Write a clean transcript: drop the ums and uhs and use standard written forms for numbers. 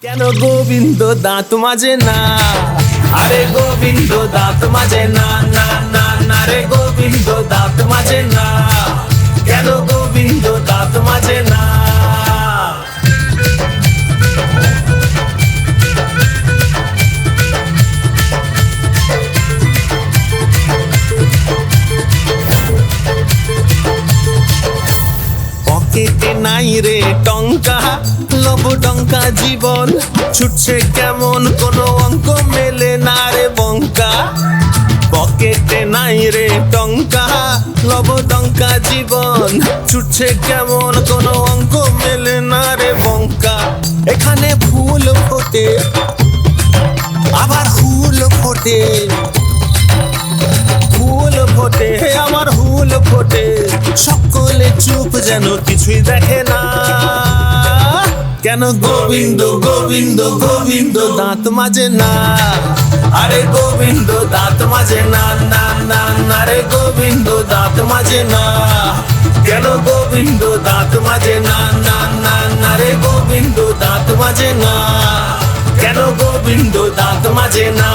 কেন গোবিন্দ দাঁত মাজে না? আরে গোবিন্দ দাঁত মাজে না, না না না রে গোবিন্দ দাঁত মাজে না। কেন গোবিন্দ দাঁত মাজে না? পকেটে নাই রে টঙ্কা, লব টঙ্কা জীবন ছুটছে কেমন, কোনো অঙ্ক মেলে না রে বঙ্কা। পকেটে নাই রে টঙ্কা, লব টঙ্কা জীবন ছুটছে কেমন, কোনো অঙ্ক মেলে না রে বঙ্কা। এখানে ফুল ফোটে আবার হুল ফোটে, ফুল ফোটে আমার হুল ফোটে, সকলে চুপ যেন কিছুই দেখে না। কেন গোবিন্দ গোবিন্দ গোবিন্দ দাঁত মাজে না? আরে গোবিন্দ দাঁত মাজে না, না না না রে গোবিন্দ দাঁত মাজে না। কেন গোবিন্দ দাঁত মাজে না, না না না রে গোবিন্দ দাঁত মাজে না। কেন গোবিন্দ দাঁত মাজে না?